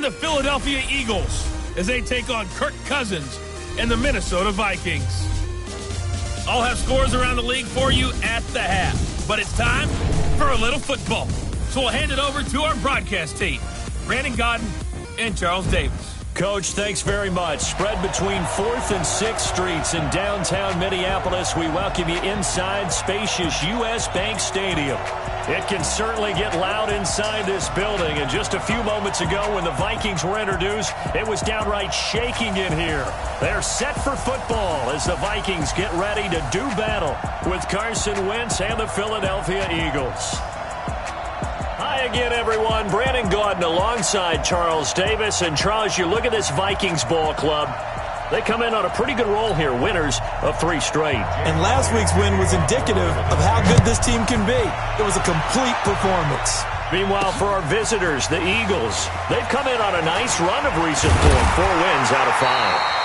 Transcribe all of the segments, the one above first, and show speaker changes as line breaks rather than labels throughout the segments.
and the Philadelphia Eagles as they take on Kirk Cousins and the Minnesota Vikings. I'll have scores around the league for you at the half, but it's time for a little football. So we'll hand it over to our broadcast team, Brandon Gaudin and Charles Davis.
Coach, thanks very much. Spread between 4th and 6th Streets in downtown Minneapolis. We welcome you inside spacious U.S. Bank Stadium. It can certainly get loud inside this building. And just a few moments ago when the Vikings were introduced, it was downright shaking in here. They're set for football as the Vikings get ready to do battle with Carson Wentz and the Philadelphia Eagles. Hi again, everyone. Brandon Gaudin alongside Charles Davis. And Charles, you look at this Vikings ball club. They come in on a pretty good roll here, winners of 3 straight.
And last week's win was indicative of how good this team can be. It was a complete performance.
Meanwhile, for our visitors, the Eagles, they've come in on a nice run of recent form, 4 wins out of 5.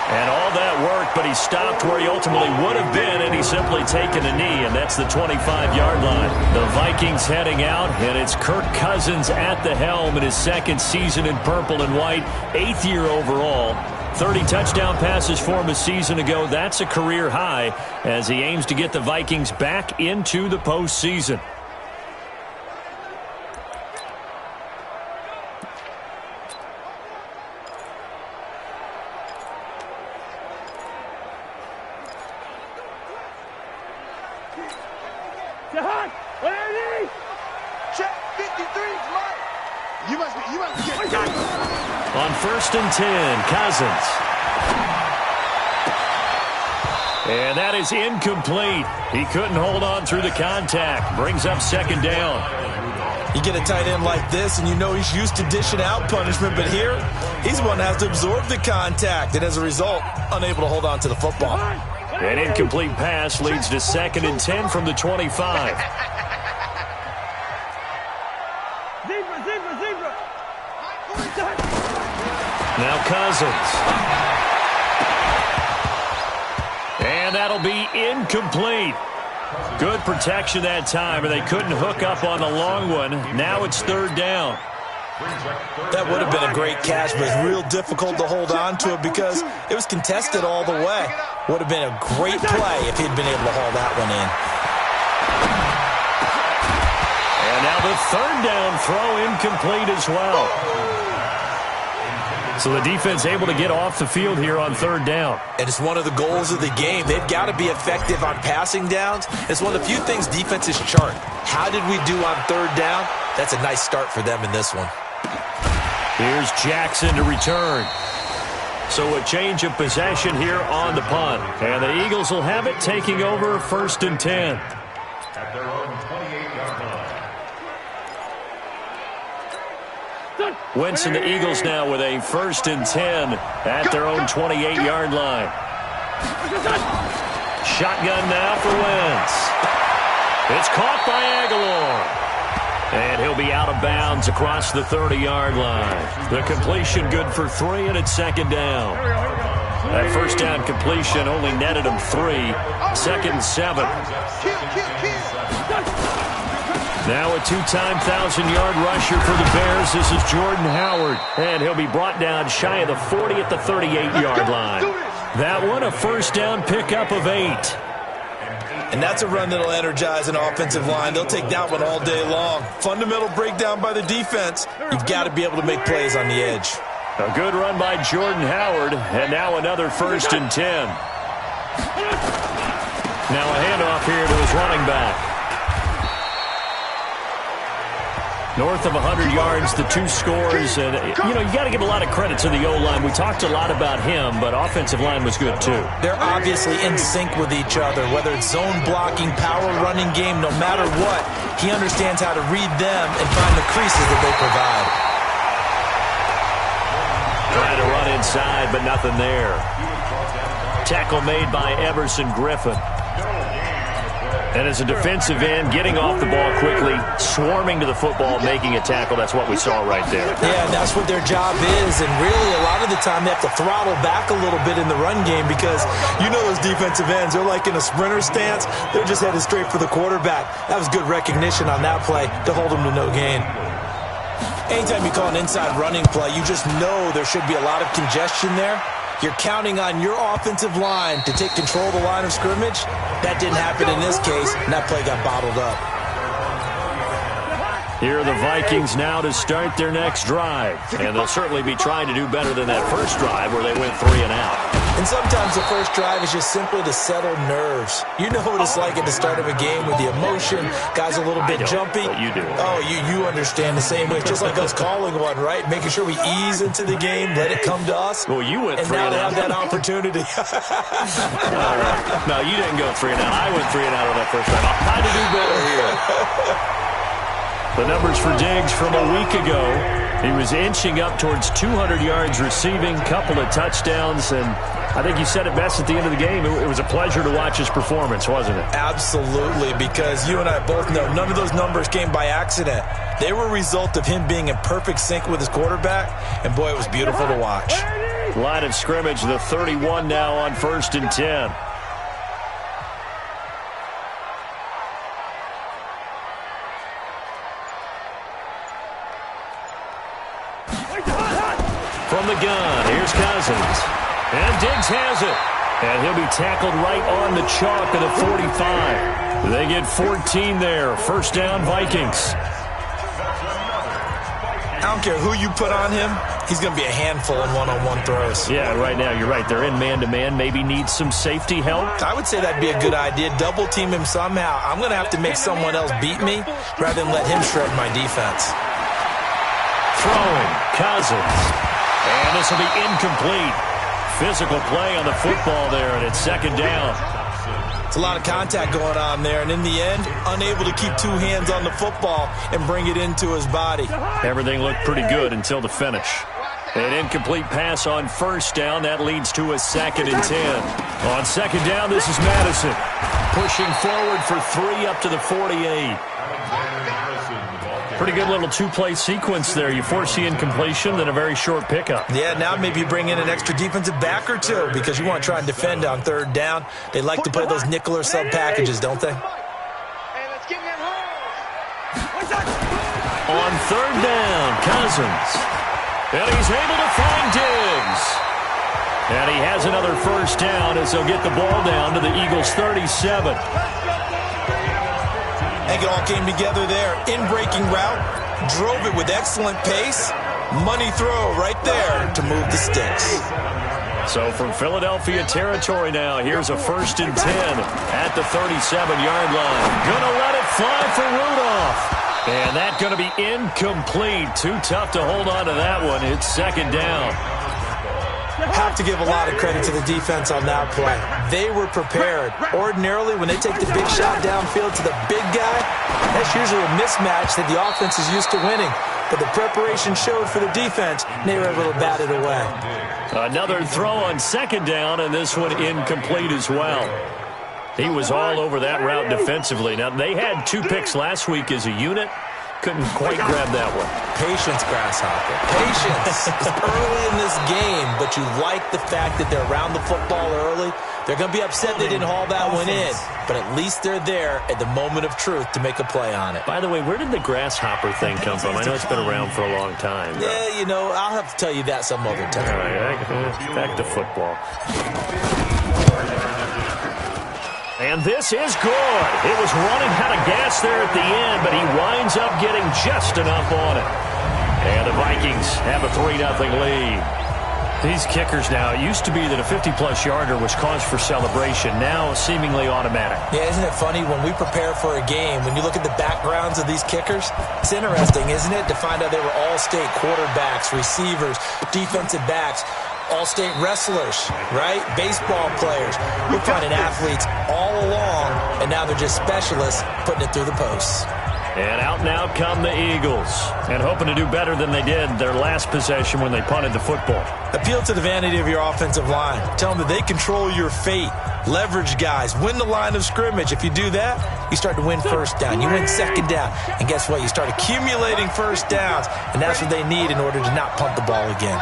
And all that worked, but he stopped where he ultimately would have been, and he's simply taken a knee, and that's the 25-yard line. The Vikings heading out, and it's Kirk Cousins at the helm in his 2nd season in purple and white, 8th year overall. 30 touchdown passes for him a season ago. That's a career high as he aims to get the Vikings back into the postseason. On 1st and 10, Cousins. And that is incomplete. He couldn't hold on through the contact. Brings up 2nd down.
You get a tight end like this, and you know he's used to dishing out punishment, but here, he's the one that has to absorb the contact, and as a result, unable to hold on to the football.
An incomplete pass leads to 2nd and 10 from the 25. Now Cousins. And that'll be incomplete. Good protection that time, and they couldn't hook up on the long one. Now it's 3rd down.
That would have been a great catch, but it's real difficult to hold on to it because it was contested all the way. Would have been a great play if he'd been able to haul that one in.
And now the 3rd down throw incomplete as well. So the defense able to get off the field here on 3rd down.
And it's one of the goals of the game. They've got to be effective on passing downs. It's one of the few things defenses chart. How did we do on 3rd down? That's a nice start for them in this one.
Here's Jackson to return. So a change of possession here on the punt. And the Eagles will have it taking over 1st and 10.
At their own 28-yard line.
Wentz and the Eagles now with a 1st and 10 at their own 28-yard line. Shotgun now for Wentz. It's caught by Aguilar. And he'll be out of bounds across the 30-yard line. The completion good for 3, and it's 2nd down. That 1st down completion only netted him 3. 2nd and 7. Now a 2-time 1,000-yard rusher for the Bears. This is Jordan Howard. And he'll be brought down shy of the 40 at the 38-yard line. That one a 1st down pickup of 8.
And that's a run that'll energize an offensive line. They'll take that one all day long. Fundamental breakdown by the defense. You've got to be able to make plays on the edge.
A good run by Jordan Howard. And now another 1st and 10. Now a handoff here to his running back. North of 100 yards, the 2 scores. And, you know, you got to give a lot of credit to the O-line. We talked a lot about him, but offensive line was good, too.
They're obviously in sync with each other, whether it's zone blocking, power running game, no matter what. He understands how to read them and find the creases that they provide.
Trying to run inside, but nothing there. Tackle made by Everson Griffin. And as a defensive end, getting off the ball quickly, swarming to the football, making a tackle, that's what we saw right there.
Yeah, that's what their job is. And really, a lot of the time, they have to throttle back a little bit in the run game because you know those defensive ends, they're like in a sprinter stance. They're just headed straight for the quarterback. That was good recognition on that play to hold him to no gain. Anytime you call an inside running play, you just know there should be a lot of congestion there. You're counting on your offensive line to take control of the line of scrimmage. That didn't happen in this case, and that play got bottled up.
Here are the Vikings now to start their next drive. And they'll certainly be trying to do better than that first drive where they went 3 and out.
And sometimes the first drive is just simply to settle nerves. You know what it's like at the start of a game with the emotion. Guys a little bit jumpy.
But you do.
Oh, you understand the same way. It's just like us calling one, right? Making sure we ease into the game, let it come to us.
Well, you went 3
and
and
now
out.
they have that opportunity.
All right. No, you didn't go 3 and out. I went 3 and out on that first drive. I'll try to do better here. The numbers for Diggs from a week ago. He was inching up towards 200 yards receiving, couple of touchdowns, and I think you said it best at the end of the game. It was a pleasure to watch his performance, wasn't it?
Absolutely, because you and I both know none of those numbers came by accident. They were a result of him being in perfect sync with his quarterback, and boy, it was beautiful to watch.
Line of scrimmage, the 31 now on 1st and 10. From the gun, here's Cousins. And Diggs has it. And he'll be tackled right on the chalk of the 45. They get 14 there. First down, Vikings.
I don't care who you put on him. He's going to be a handful in one-on-one throws.
Yeah, right now, you're right. They're in man-to-man. Maybe need some safety help.
I would say that'd be a good idea. Double-team him somehow. I'm going to have to make someone else beat me rather than let him shred my defense.
Throwing, Cousins. And this will be incomplete. Physical play on the football there, and it's 2nd down.
It's a lot of contact going on there, and in the end, unable to keep 2 hands on the football and bring it into his body.
Everything looked pretty good until the finish. An incomplete pass on 1st down. That leads to a 2nd and 10. On 2nd down, this is Madison. Pushing forward for 3 up to the 48. Pretty good little 2-play sequence there. You force the incompletion, then a very short pickup.
Yeah, now maybe you bring in an extra defensive back or 2 because you want to try and defend on 3rd down. They like to play those nickel or sub packages, don't they?
On 3rd down, Cousins. And he's able to find Diggs. And he has another first down as they'll get the ball down to the Eagles' 37.
I think it all came together there. In-breaking route, drove it with excellent pace. Money throw right there to move the sticks.
So from Philadelphia territory now, here's a 1st and 10 at the 37-yard line. Gonna let it fly for Rudolph. And that's going to be incomplete. Too tough to hold on to that one. It's 2nd down.
Have to give a lot of credit to the defense on that play. They were prepared. Ordinarily, when they take the big shot downfield to the big guy, that's usually a mismatch that the offense is used to winning. But the preparation showed for the defense, and they were able to bat it away.
Another throw on 2nd down, and this one incomplete as well. He was all over that route defensively. Now, they had 2 picks last week as a unit. Couldn't quite grab that one.
Patience, Grasshopper. Patience. It's early in this game, but you like the fact that they're around the football early. They're going to be upset they didn't haul that one in, but at least they're there at the moment of truth to make a play on it.
By the way, where did the grasshopper thing come from? I know it's been around for a long time.
Yeah, you know, I'll have to tell you that some other time.
All right, back to football. And this is good. It was running out of gas there at the end, but he winds up getting just enough on it. And the Vikings have a 3-0 lead. These kickers now, it used to be that a 50-plus yarder was cause for celebration. Now seemingly automatic.
Yeah, isn't it funny when we prepare for a game, when you look at the backgrounds of these kickers, it's interesting, isn't it, to find out they were all-state quarterbacks, receivers, defensive backs, all-state wrestlers, right? Baseball players. We're finding athletes all along, and now they're just specialists putting it through the posts.
And out now come the Eagles, and hoping to do better than they did their last possession when they punted the football.
Appeal to the vanity of your offensive line. Tell them that they control your fate. Leverage guys. Win the line of scrimmage. If you do that, you start to win 1st down. You win 2nd down. And guess what? You start accumulating 1st downs, and that's what they need in order to not punt the ball again.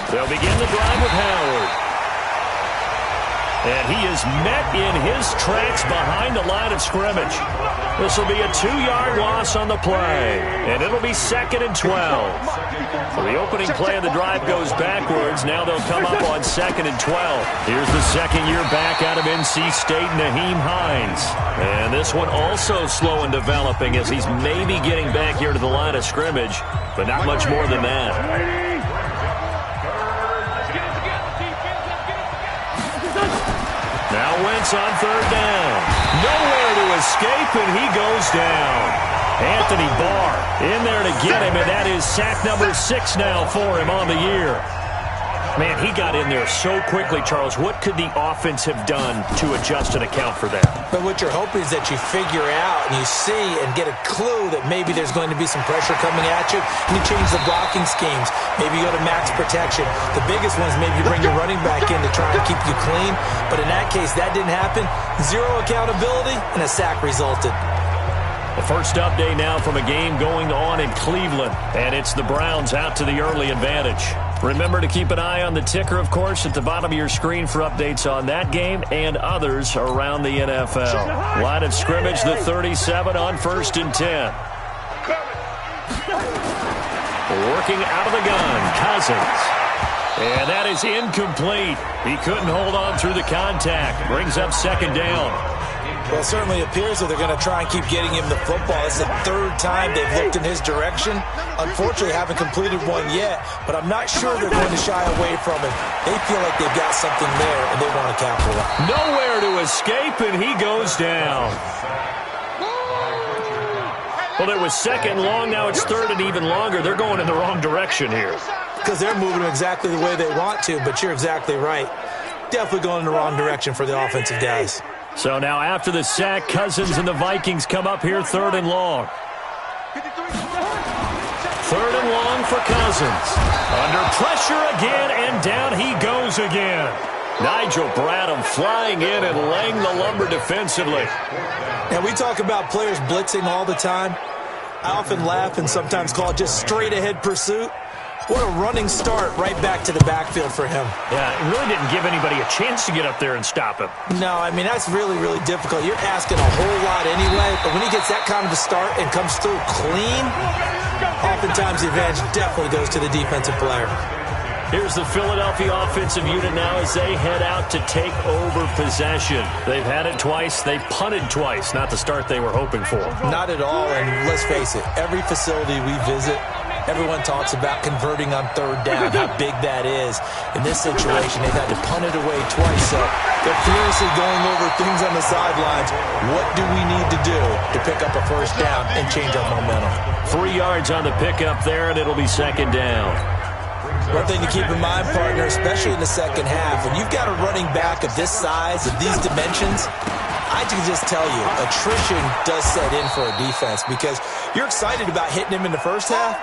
They'll
begin the drive with Howard. And he is met in his tracks behind the line of scrimmage. This will be a 2-yard loss on the play, and it'll be 2nd and 12. So the opening play of the drive goes backwards. Now they'll come up on 2nd and 12. Here's the second-year back out of NC State, Nyheim Hines. And this one also slow in developing as he's maybe getting back here to the line of scrimmage, but not much more than that. Now Wentz on 3rd down. Nowhere to escape, and he goes down. Anthony Barr in there to get him, and that is sack number 6 now for him on the year. Man, he got in there so quickly, Charles. What could the offense have done to adjust and account for that?
But what you're hoping is that you figure out and you see and get a clue that maybe there's going to be some pressure coming at you, and you change the blocking schemes. Maybe you go to max protection. The biggest one is maybe you bring your running back in to try and keep you clean. But in that case, that didn't happen. 0 accountability, and a sack resulted.
The first update now from a game going on in Cleveland, and it's the Browns out to the early advantage. Remember to keep an eye on the ticker, of course, at the bottom of your screen for updates on that game and others around the NFL. Line of scrimmage, the 37 on 1st and 10. Working out of the gun, Cousins. And that is incomplete. He couldn't hold on through the contact. Brings up 2nd down.
Well, it certainly appears that they're going to try and keep getting him the football. It's the 3rd time they've looked in his direction. Unfortunately, haven't completed one yet, but I'm not sure they're going to shy away from it. They feel like they've got something there, and they want to capitalize.
Nowhere to escape, and he goes down. Well, it was 2nd long. Now it's 3rd and even longer. They're going in the wrong direction here.
Because they're moving exactly the way they want to, but you're exactly right. Definitely going in the wrong direction for the offensive guys.
So now after the sack, Cousins and the Vikings come up here 3rd and long. 3rd and long for Cousins. Under pressure again, and down he goes again. Nigel Bradham flying in and laying the lumber defensively.
Now, we talk about players blitzing all the time. I often laugh and sometimes call it just straight-ahead pursuit. What a running start right back to the backfield for him.
Yeah, it really didn't give anybody a chance to get up there and stop him.
No, I mean, that's really, really difficult. You're asking a whole lot anyway, but when he gets that kind of a start and comes through clean, oftentimes the advantage definitely goes to the defensive player.
Here's the Philadelphia offensive unit now as they head out to take over possession. They've had it twice. They punted twice. Not the start they were hoping for.
Not at all, and let's face it, every facility we visit, everyone talks about converting on 3rd down, how big that is. In this situation, they've had to punt it away twice, so they're furiously going over things on the sidelines. What do we need to do to pick up a 1st down and change our momentum?
3 yards on the pickup there, and it'll be 2nd down.
One thing to keep in mind, partner, especially in the second half, when you've got a running back of this size, of these dimensions, I can just tell you, attrition does set in for a defense because you're excited about hitting him in the first half.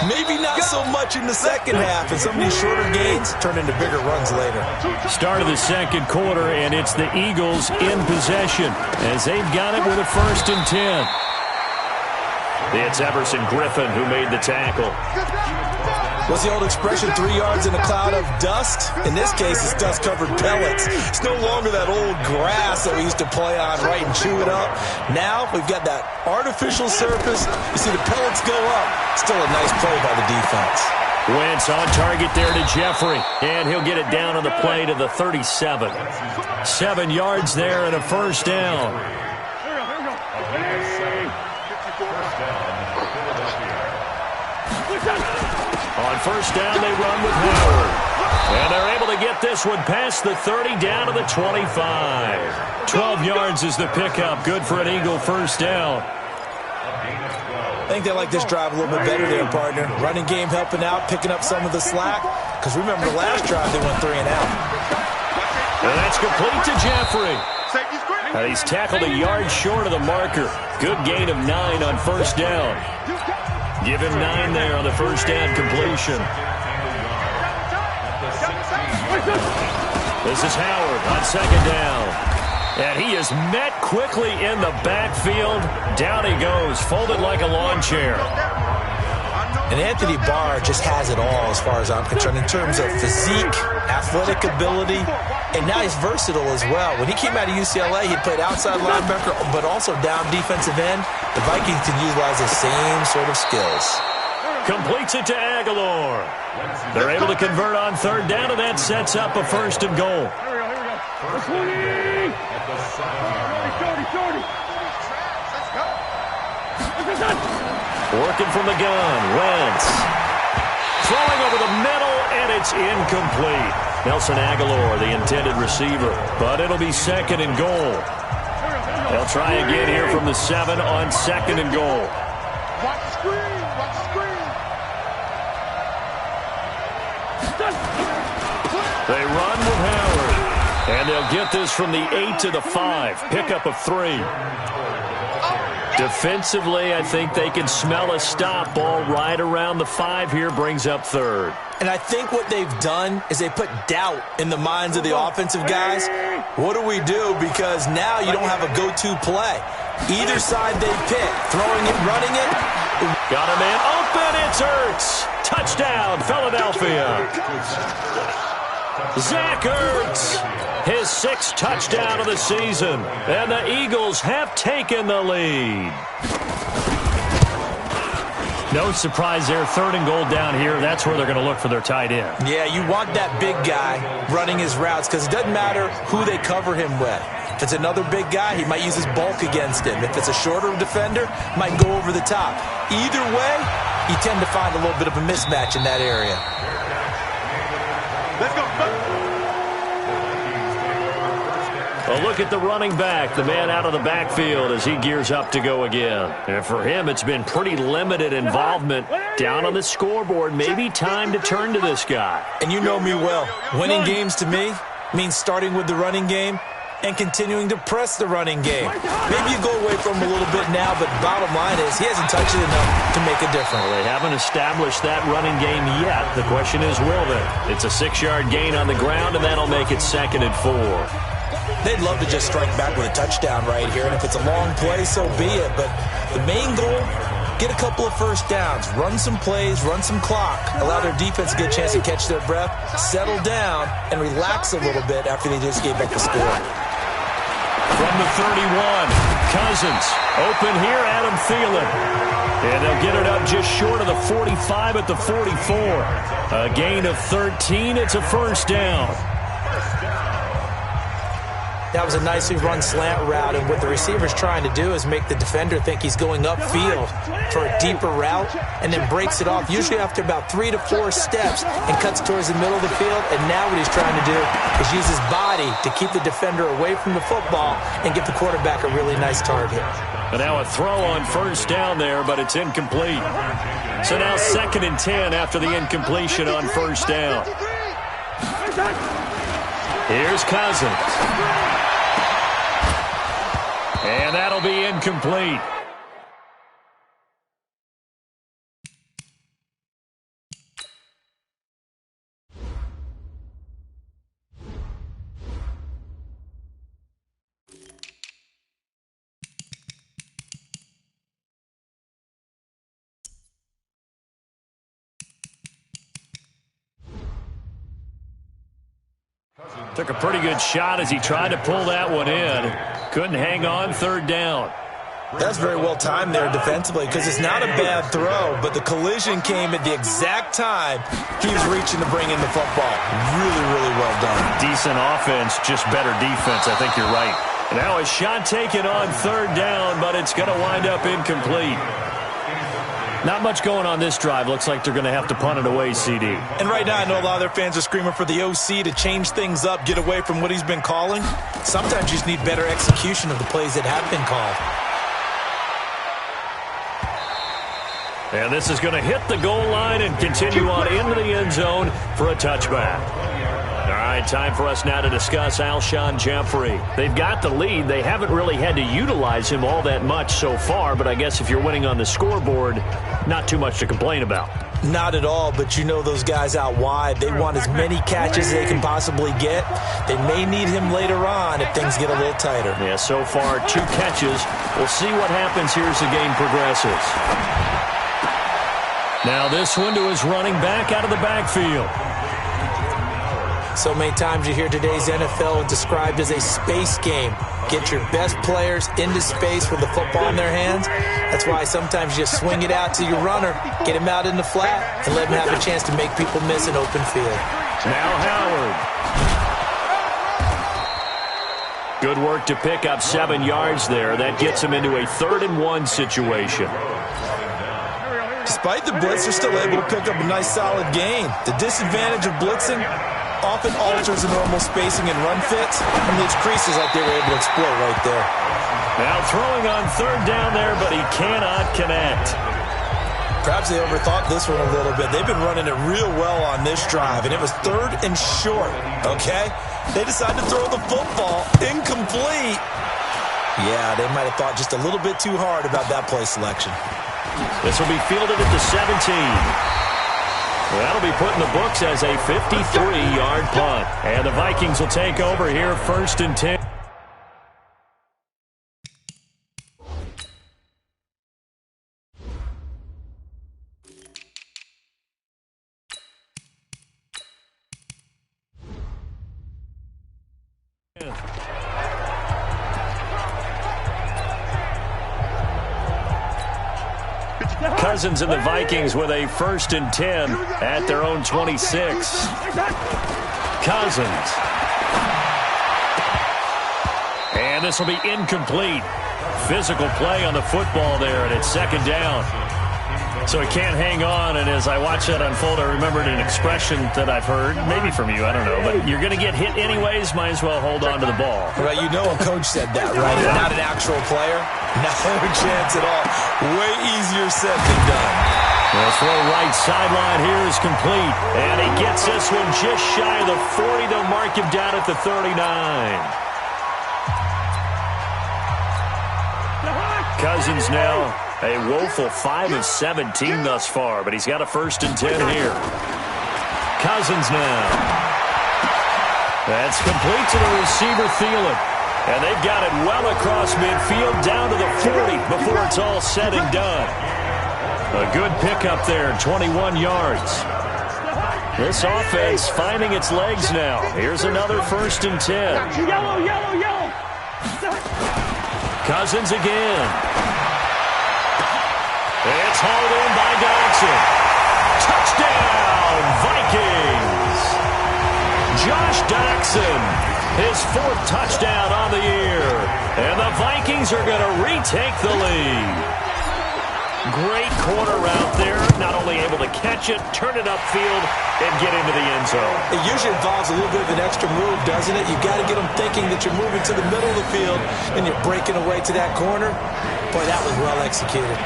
Maybe not so much in the second half, and some of these shorter gains turn into bigger runs later.
Start of the 2nd quarter, and it's the Eagles in possession as they've got it with a 1st and 10. It's Everson Griffin who made the tackle.
What's the old expression, 3 yards in a cloud of dust? In this case, it's dust-covered pellets. It's no longer that old grass that we used to play on, right, and chew it up. Now, we've got that artificial surface. You see the pellets go up. Still a nice play by the defense.
Wentz on target there to Jeffrey, and he'll get it down on the play to the 37. 7 yards there and a 1st down. On 1st down, they run with Howard. And they're able to get this one past the 30 down to the 25. 12 yards is the pickup. Good for an Eagle 1st down.
I think they like this drive a little bit better there, partner. Running game helping out, picking up some of the slack. Because remember, the last drive, they went 3 and out.
And that's complete to Jeffrey. He's tackled a yard short of the marker. Good gain of 9 on 1st down. Give him 9 there on the 1st down completion. This is Howard on 2nd down. And he is met quickly in the backfield. Down he goes, folded like a lawn chair.
And Anthony Barr just has it all as far as I'm concerned in terms of physique, athletic ability, and now he's versatile as well. When he came out of UCLA, he played outside linebacker, but also down defensive end. The Vikings can utilize the same sort of skills.
Completes it to Aguilar. They're able to convert on third down, and that sets up a 1st and goal. Working from the gun, Wentz. Throwing over the middle, and it's incomplete. Nelson Aguilar, the intended receiver, but it'll be 2nd and goal. They'll try again here from the 7 on 2nd and goal.
Watch the screen, watch the screen.
They run with Howard, and they'll get this from the 8 to the 5. Pickup of 3. Defensively, I think they can smell a stop. Ball right around the 5 here, brings up 3rd.
And I think what they've done is they put doubt in the minds of the offensive guys. What do we do? Because now you don't have a go-to play. Either side they pick, throwing it, running it.
Got a man open, it's Ertz. Touchdown, Philadelphia. Zach Ertz, his 6th touchdown of the season. And the Eagles have taken the lead. No surprise there, 3rd and goal down here. That's where they're going to look for their tight end.
Yeah, you want that big guy running his routes because it doesn't matter who they cover him with. If it's another big guy, he might use his bulk against him. If it's a shorter defender, might go over the top. Either way, you tend to find a little bit of a mismatch in that area.
Let's go.
A look at the running back, the man out of the backfield as he gears up to go again. And for him, it's been pretty limited involvement down on the scoreboard. Maybe time to turn to this guy.
And you know me well. Winning games to me means starting with the running game and continuing to press the running game. Maybe you go away from him a little bit now, but bottom line is he hasn't touched it enough to make a difference.
Well, they haven't established that running game yet. The question is, will they? It's a 6-yard gain on the ground, and that'll make it 2nd and 4.
They'd love to just strike back with a touchdown right here, and if it's a long play, so be it. But the main goal, get a couple of first downs, run some plays, run some clock, allow their defense to get a chance to catch their breath, settle down, and relax a little bit after they just gave up the score.
From the 31, Cousins, open here, Adam Thielen. And they'll get it up just short of the 45 at the 44. A gain of 13, it's a 1st down.
That was a nicely run slant route, and what the receiver's trying to do is make the defender think he's going upfield for a deeper route and then breaks it off, usually after about 3 to 4 steps, and cuts towards the middle of the field. And now what he's trying to do is use his body to keep the defender away from the football and give the quarterback a really nice target.
And now a throw on 1st down there, but it's incomplete. So now 2nd and 10 after the incompletion on 1st down. Here's Cousins. And that'll be incomplete. Took a pretty good shot as he tried to pull that one in. Couldn't hang on, 3rd down.
That's very well timed there defensively because it's not a bad throw, but the collision came at the exact time he was reaching to bring in the football. Really, really well done.
Decent offense, just better defense. I think you're right. Now a shot taken on 3rd down, but it's going to wind up incomplete. Not much going on this drive. Looks like they're going to have to punt it away, CD.
And right now I know a lot of their fans are screaming for the OC to change things up, get away from what he's been calling. Sometimes you just need better execution of the plays that have been called.
And this is going to hit the goal line and continue on into the end zone for a touchback. All right, time for us now to discuss Alshon Jeffrey. They've got the lead. They haven't really had to utilize him all that much so far, but I guess if you're winning on the scoreboard, not too much to complain about.
Not at all, but you know those guys out wide. They want as many catches as they can possibly get. They may need him later on if things get a little tighter.
Yeah, so far 2 catches. We'll see what happens here as the game progresses. Now this one to his running back out of the backfield.
So many times you hear today's NFL described as a space game. Get your best players into space with the football in their hands. That's why sometimes you swing it out to your runner, get him out in the flat, and let him have a chance to make people miss an open field.
Now Howard. Good work to pick up 7 yards there. That gets him into a 3rd-and-1 situation.
Despite the blitz, they're still able to pick up a nice solid gain. The disadvantage of blitzing often alters the normal spacing and run fits, and leaves creases like they were able to exploit right there.
Now throwing on 3rd down there, but he cannot connect.
Perhaps they overthought this one a little bit. They've been running it real well on this drive, and it was 3rd and short, okay? They decided to throw the football incomplete. Yeah, they might have thought just a little bit too hard about that play selection.
This will be fielded at the 17. That'll be put in the books as a 53-yard punt. And the Vikings will take over here, 1st and 10. Cousins and the Vikings with a 1st and 10 at their own 26. Cousins. And this will be incomplete. Physical play on the football there, and it's 2nd down. So he can't hang on, and as I watch that unfold, I remembered an expression that I've heard, maybe from you, I don't know, but you're going to get hit anyways, might as well hold on to the ball.
Right, you know a coach said that, right? Not an actual player. No chance at all. Way easier said than done.
The throw right sideline here is complete, and he gets this one just shy of the 40. They'll mark him down at the 39. Cousins now a woeful 5 of 17 thus far, but he's got a 1st and 10 here. Cousins now. That's complete to the receiver, Thielen. And they've got it well across midfield down to the 40 before it's all said and done. A good pickup there, 21 yards. This offense finding its legs now. Here's another 1st and 10. Yellow. Cousins again. It's hauled in by Dodson. Touchdown, Vikings. Josh Dodson, his 4th touchdown on the year. And the Vikings are going to retake the lead. Great corner route there. Not only able to catch it, turn it upfield, and get into the end zone.
It usually involves a little bit of an extra move, doesn't it? You've got to get them thinking that you're moving to the middle of the field and you're breaking away to that corner. Boy, that was well executed.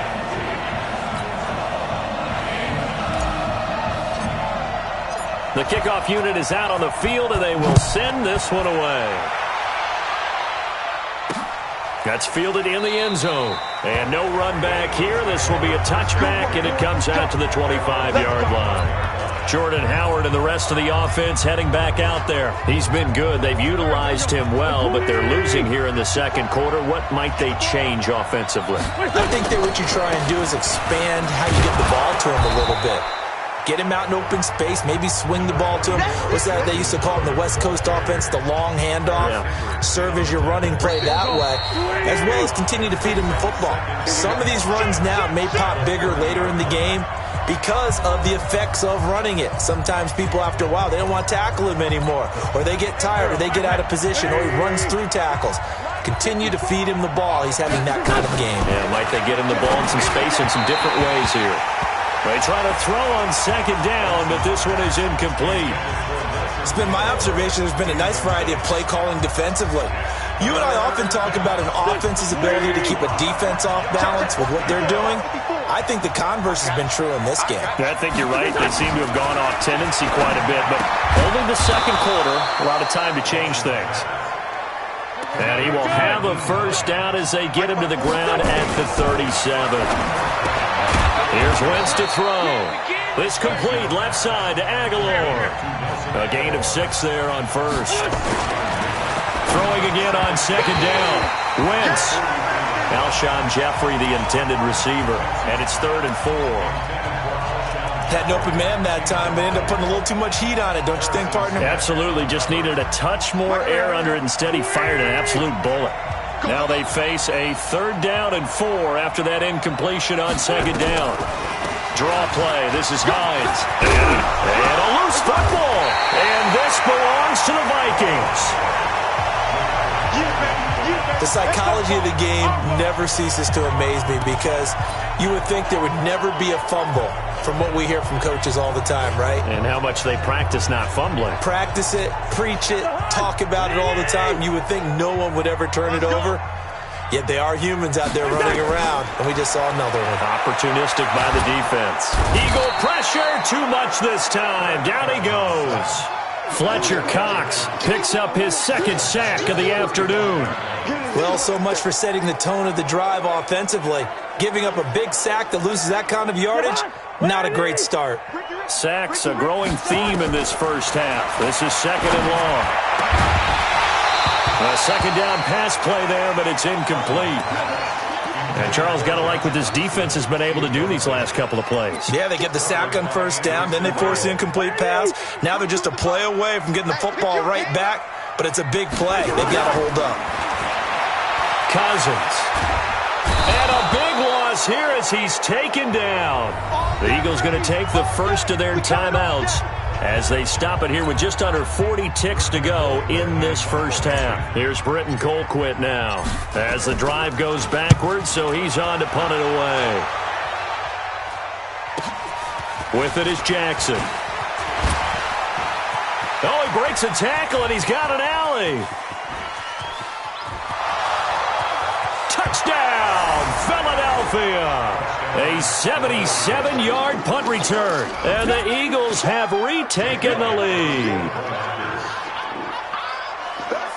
The kickoff unit is out on the field, and they will send this one away. That's fielded in the end zone. And no run back here. This will be a touchback, and it comes out to the 25-yard line. Jordan Howard and the rest of the offense heading back out there. He's been good. They've utilized him well, but they're losing here in the 2nd quarter. What might they change offensively?
I think that what you try and do is expand how you get the ball to him a little bit. Get him out in open space, maybe swing the ball to him. What's that they used to call in the West Coast offense, the long handoff? Yeah. Serve as your running play that way, as well as continue to feed him the football. Some of these runs now may pop bigger later in the game because of the effects of running it. Sometimes people, after a while, they don't want to tackle him anymore, or they get tired, or they get out of position, or he runs through tackles. Continue to feed him the ball. He's having that kind of game.
Yeah, might they get him the ball in some space in some different ways here. They try to throw on 2nd down, but this one is incomplete.
It's been my observation there's been a nice variety of play calling defensively. You and I often talk about an offense's ability to keep a defense off balance with what they're doing. I think the converse has been true in this game.
I think you're right. They seem to have gone off tendency quite a bit, but only the 2nd quarter, a lot of time to change things. And he will have a 1st down as they get him to the ground at the 37. Here's Wentz to throw. This complete left side to Aguilar. A gain of 6 there on 1st. Throwing again on 2nd down. Wentz. Alshon Jeffrey, the intended receiver. And it's 3rd and 4.
Had an open man that time, but ended up putting a little too much heat on it, don't you think, partner?
Absolutely. Just needed a touch more air under it. Instead, he fired an absolute bullet. Now they face a 3rd down and 4 after that incompletion on 2nd down. Draw play. This is Hines. And a loose football. And this belongs to the Vikings.
The psychology of the game never ceases to amaze me because you would think there would never be a fumble from what we hear from coaches all the time, right?
And how much they practice not fumbling.
Practice it, preach it, talk about it all the time. You would think no one would ever turn it over. Yet they are humans out there running around, and we just saw another one.
Opportunistic by the defense. Eagle pressure, too much this time. Down he goes. Fletcher Cox picks up his 2nd sack of the afternoon.
Well, so much for setting the tone of the drive offensively. Giving up a big sack that loses that kind of yardage, not a great start.
Sacks a growing theme in this first half. This is 2nd and long. A 2nd down pass play there, but it's incomplete. And Charles, got to like what this defense has been able to do these last couple of plays.
Yeah, they get the sack on 1st down, then they force the incomplete pass. Now they're just a play away from getting the football right back, but it's a big play. They've got to hold up.
Cousins. And a big loss here as he's taken down. The Eagles going to take the first of their timeouts as they stop it here with just under 40 ticks to go in this first half. Here's Britton Colquitt now as the drive goes backwards, so he's on to punt it away. With it is Jackson. Oh, he breaks a tackle, and he's got an alley. Touchdown, Philadelphia. A 77-yard punt return, and the Eagles have retaken the lead.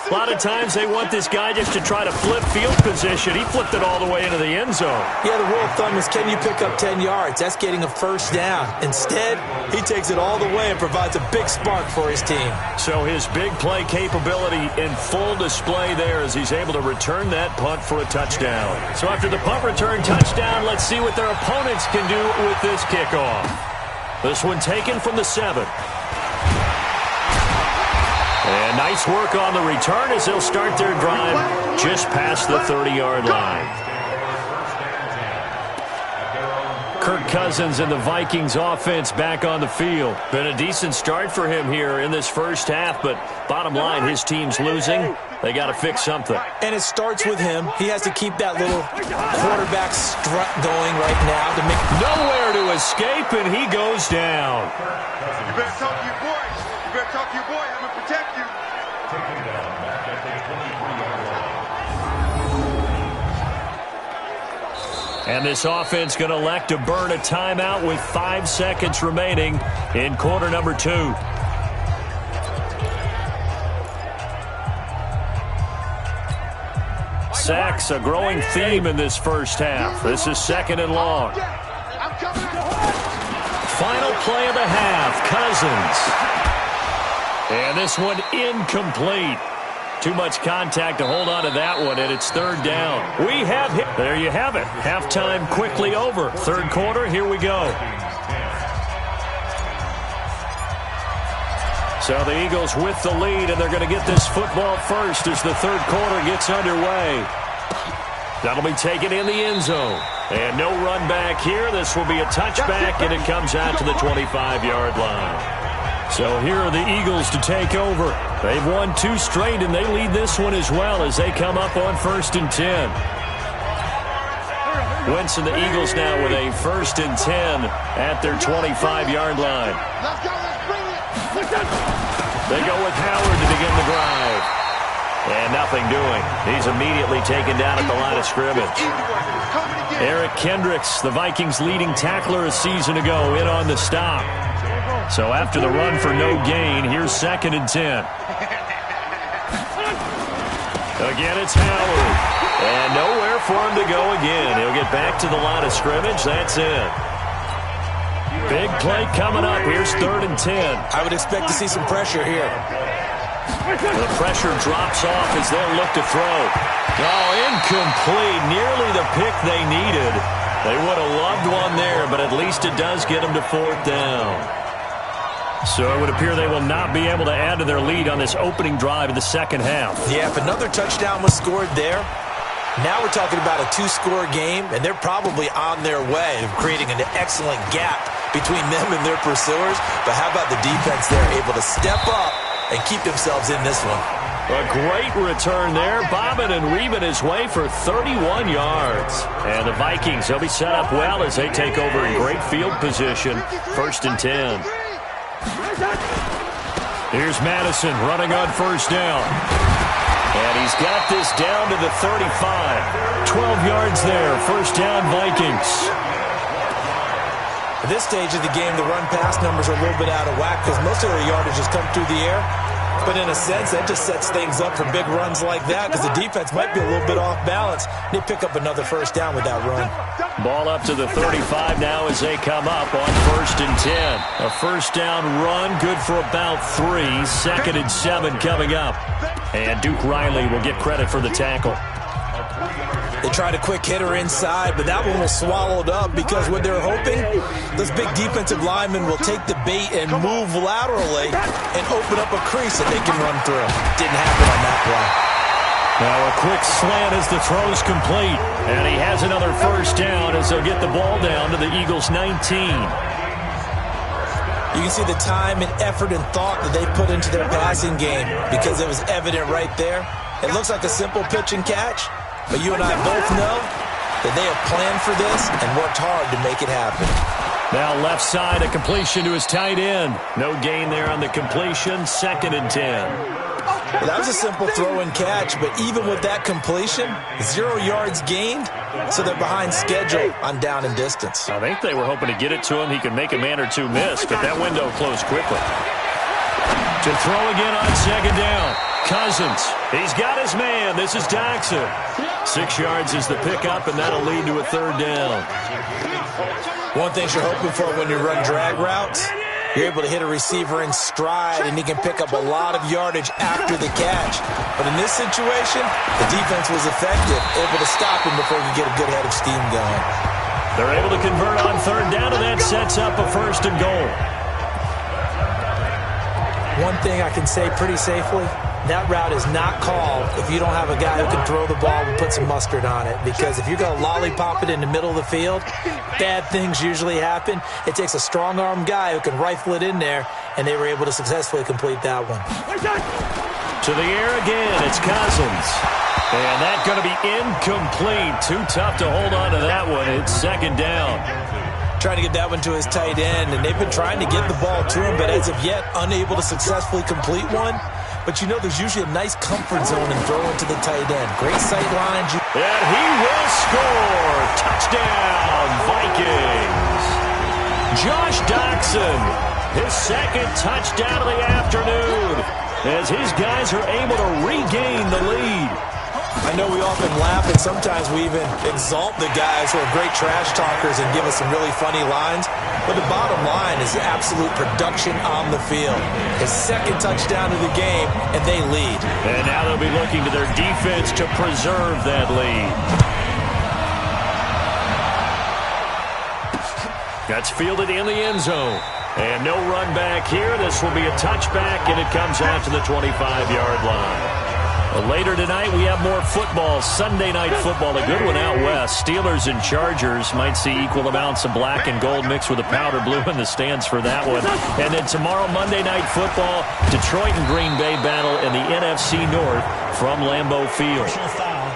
A lot of times they want this guy just to try to flip field position. He flipped it all the way into the end zone.
Yeah, the rule of thumb is, can you pick up 10 yards? That's getting a 1st down. Instead, he takes it all the way and provides a big spark for his team.
So his big play capability in full display there as he's able to return that punt for a touchdown. So after the punt return touchdown, let's see what their opponents can do with this kickoff. This one taken from the 7. And nice work on the return as they'll start their drive just past the 30-yard line. Kirk Cousins and the Vikings offense back on the field. Been a decent start for him here in this first half, but bottom line, his team's losing. They got to fix something.
And it starts with him. He has to keep that little quarterback strut going right now to make
nowhere to escape, and he goes down.
You better talk to your boy. You better talk to your boy. I'm going to protect you.
Taken down back at the 23-yard line.
And this offense going to elect to burn a timeout with 5 seconds remaining in quarter number 2. Sacks a growing theme in this first half. This is 2nd and long. Final play of the half, Cousins. And this one incomplete. Too much contact to hold on to that one, and it's 3rd down. We have hit. There you have it. Halftime quickly over. 3rd quarter, here we go. So the Eagles with the lead, and they're going to get this football first as the 3rd quarter gets underway. That'll be taken in the end zone. And no run back here. This will be a touchback, and it comes out to the 25-yard line. So here are the Eagles to take over. They've won 2 straight, and they lead this one as well as they come up on 1st and 10. Wentz and the Eagles now with a 1st and 10 at their 25-yard line. They go with Howard to begin the drive. And nothing doing. He's immediately taken down at the line of scrimmage. Eric Kendricks, the Vikings' leading tackler a season ago, in on the stop. So after the run for no gain, here's 2nd and 10. Again, it's Howard. And nowhere for him to go again. He'll get back to the line of scrimmage. That's it. Big play coming up. Here's 3rd and 10.
I would expect to see some pressure here.
The pressure drops off as they'll look to throw. Oh, incomplete. Nearly the pick they needed. They would have loved one there, but at least it does get them to 4th down. So it would appear they will not be able to add to their lead on this opening drive of the second half.
Yeah, if another touchdown was scored there, now we're talking about a 2-score game, and they're probably on their way of creating an excellent gap between them and their pursuers. But how about the defense there, able to step up and keep themselves in this one?
A great return there, bobbing and weaving his way for 31 yards. And the Vikings, they'll be set up well as they take over in great field position, 1st and 10. Here's Madison running on 1st down. And he's got this down to the 35. 12 yards there, 1st down Vikings.
At this stage of the game, the run-pass numbers are a little bit out of whack because most of their yardage has come through the air. But in a sense, that just sets things up for big runs like that because the defense might be a little bit off balance. They pick up another 1st down with that run.
Ball up to the 35 now as they come up on 1st and 10. A 1st down run, good for about 3. 2nd and 7 coming up. And Duke Riley will get credit for the tackle.
They tried a quick hitter inside, but that one was swallowed up because what they're hoping, those big defensive linemen will take the bait and move laterally and open up a crease that they can run through. Didn't happen on that play.
Now a quick slant as the throw's complete. And he has another 1st down as they'll get the ball down to the Eagles' 19.
You can see the time and effort and thought that they put into their passing game because it was evident right there. It looks like a simple pitch and catch, but you and I both know that they have planned for this and worked hard to make it happen.
Now left side, a completion to his tight end. No gain there on the completion, 2nd and 10.
Well, that was a simple throw and catch, but even with that completion, 0 yards gained, so they're behind schedule on down and distance.
I think they were hoping to get it to him. He could make a man or two miss, but that window closed quickly. To throw again on 2nd down. Cousins, he's got his man. This is Doxson. 6 yards is the pickup, and that'll lead to a 3rd down.
One thing you're hoping for when you run drag routes, you're able to hit a receiver in stride, and he can pick up a lot of yardage after the catch. But in this situation, the defense was effective, able to stop him before he could get a good head of steam going.
They're able to convert on 3rd down, and that sets up a 1st and goal.
One thing I can say pretty safely, that route is not called if you don't have a guy who can throw the ball and put some mustard on it. Because if you're going to lollipop it in the middle of the field, bad things usually happen. It takes a strong-arm guy who can rifle it in there, and they were able to successfully complete that one.
To the air again, it's Cousins. And that's going to be incomplete. Too tough to hold on to that one. It's 2nd down.
Trying to get that one to his tight end, and they've been trying to get the ball to him, but as of yet, unable to successfully complete one. But you know there's usually a nice comfort zone in throwing to the tight end. Great sight lines.
And he will score. Touchdown, Vikings. Josh Doxson, his 2nd touchdown of the afternoon, as his guys are able to regain the lead.
I know we often laugh, and sometimes we even exalt the guys who are great trash talkers and give us some really funny lines. But the bottom line is absolute production on the field. His 2nd touchdown of the game, and they lead.
And now they'll be looking to their defense to preserve that lead. That's fielded in the end zone. And no run back here. This will be a touchback, and it comes out to the 25-yard line. Later tonight, we have more football, Sunday night football, a good one out west. Steelers and Chargers might see equal amounts of black and gold mixed with a powder blue in the stands for that one. And then tomorrow, Monday night football, Detroit and Green Bay battle in the NFC North from Lambeau Field.
Personal foul,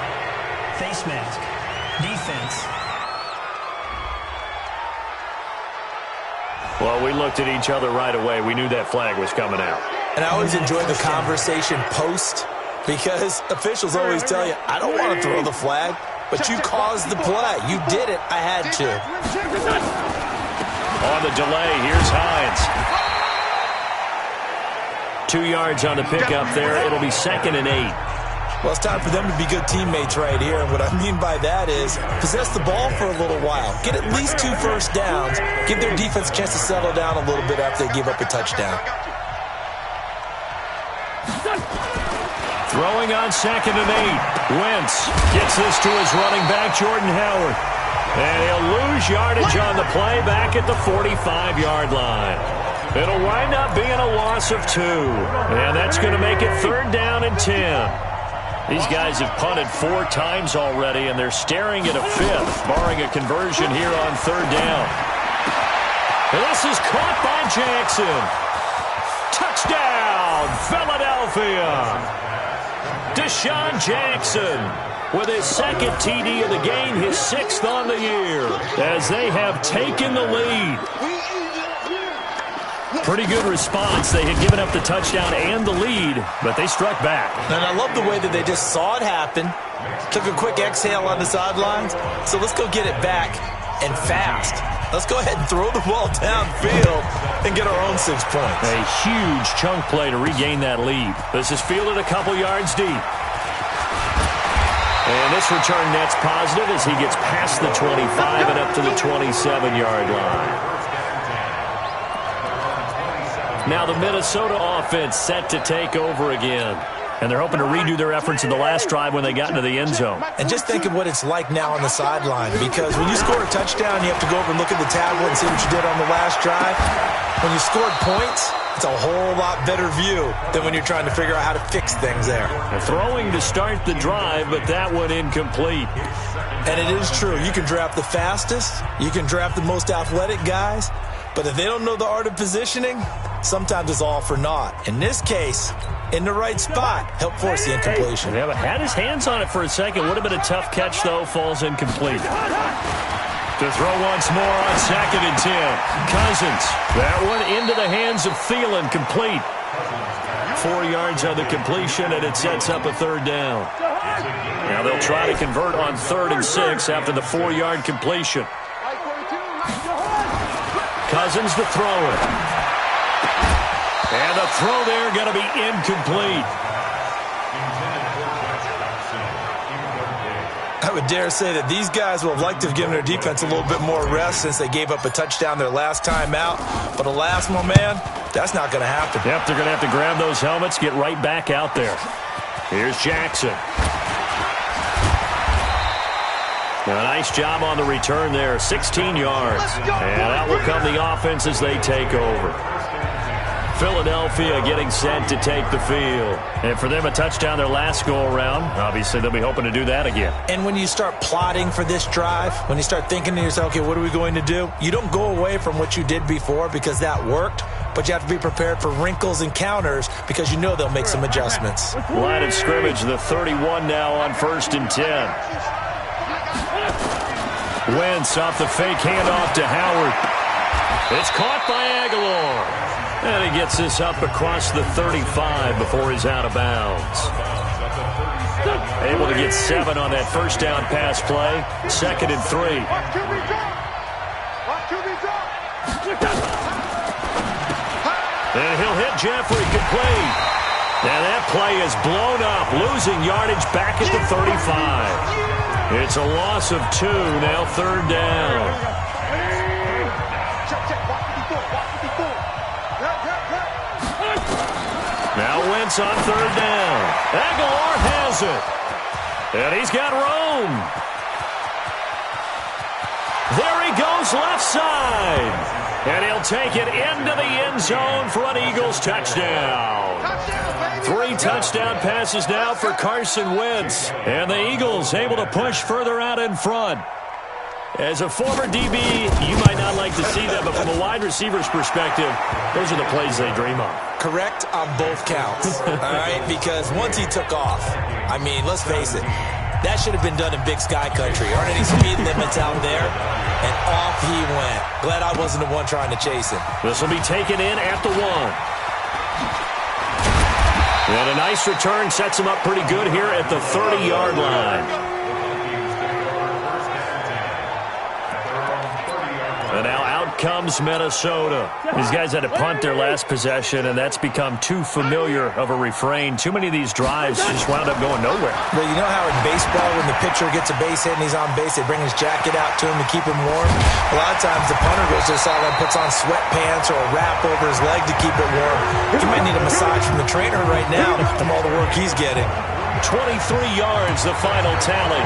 face mask, defense.
Well, we looked at each other right away. We knew that flag was coming out.
And I always enjoy the conversation post, because officials always tell you, I don't want to throw the flag, but you caused the play. You did it. I had to.
On the delay, here's Hines. 2 yards on the pickup there. It'll be 2nd and 8.
Well, it's time for them to be good teammates right here. And what I mean by that is possess the ball for a little while. Get at least 2 first downs. Give their defense a chance to settle down a little bit after they give up a touchdown.
Throwing on 2nd and 8. Wentz gets this to his running back, Jordan Howard. And he'll lose yardage on the play back at the 45-yard line. It'll wind up being a loss of 2. And that's going to make it 3rd down and 10. These guys have punted 4 times already, and they're staring at a 5th, barring a conversion here on 3rd down. And this is caught by Jackson. Touchdown, Philadelphia. Deshaun Jackson with his 2nd TD of the game, his 6th on the year, as they have taken the lead. Pretty good response. They had given up the touchdown and the lead, but they struck back.
And I love the way that they just saw it happen, took a quick exhale on the sidelines. So let's go get it back, and fast. Let's go ahead and throw the ball downfield and get our own 6 points.
A huge chunk play to regain that lead. This is fielded a couple yards deep. And this return net's positive as he gets past the 25 and up to the 27-yard line. Now the Minnesota offense set to take over again. And they're hoping to redo their efforts in the last drive when they got into the end zone.
And just think of what it's like now on the sideline, because when you score a touchdown, you have to go over and look at the tablet and see what you did on the last drive. When you scored points, it's a whole lot better view than when you're trying to figure out how to fix things there.
They're throwing to start the drive, but that one incomplete.
And it is true. You can draft the fastest. You can draft the most athletic guys. But if they don't know the art of positioning, sometimes it's all for naught. In this case, in the right spot, help force the incompletion.
Yeah, but had his hands on it for a second. Would have been a tough catch, though. Falls incomplete. To throw once more on 2nd and 10. Cousins. That one into the hands of Thielen. Complete. 4 yards on the completion, and it sets up a 3rd down. Now they'll try to convert on 3rd and 6 after the 4-yard completion. Cousins to throw it. And the throw there going to be incomplete.
I would dare say that these guys would have liked to have given their defense a little bit more rest since they gave up a touchdown their last time out. But alas, my man, that's not going to happen.
Yep, they're going to have to grab those helmets, get right back out there. Here's Jackson. A nice job on the return there, 16 yards. And out will come the offense as they take over. Philadelphia getting set to take the field. And for them, a touchdown their last go-around. Obviously, they'll be hoping to do that again.
And when you start plotting for this drive, when you start thinking to yourself, okay, what are we going to do? You don't go away from what you did before because that worked, but you have to be prepared for wrinkles and counters because you know they'll make some adjustments.
Line of scrimmage, the 31 now on 1st and 10. Wentz off the fake handoff to Howard. It's caught by Aguilar. And he gets this up across the 35 before he's out of bounds. Able to get 7 on that first down pass play. 2nd and 3. And he'll hit Jeffrey complete. Now that play is blown up, losing yardage back at the 35. It's a loss of 2, now 3rd down. Now Wentz on 3rd down. Aguilar has it. And he's got room. There he goes left side. And he'll take it into the end zone for an Eagles touchdown. 3 touchdown passes now for Carson Wentz. And the Eagles able to push further out in front. As a former DB, you might not like to see that, but from a wide receiver's perspective, those are the plays they dream of.
Correct on both counts, all right? Because once he took off, I mean, let's face it, that should have been done in Big Sky Country. Aren't any speed limits out there? And off he went. Glad I wasn't the one trying to chase him.
This will be taken in at the 1. And a nice return sets him up pretty good here at the 30-yard line. And now out comes Minnesota. These guys had to punt their last possession, and that's become too familiar of a refrain. Too many of these drives just wound up going nowhere.
Well, you know how in baseball, when the pitcher gets a base hit and he's on base, they bring his jacket out to him to keep him warm? A lot of times the punter goes to the sideline, puts on sweatpants or a wrap over his leg to keep it warm. He might need a massage from the trainer right now from all the work he's getting.
23 yards, the final tally.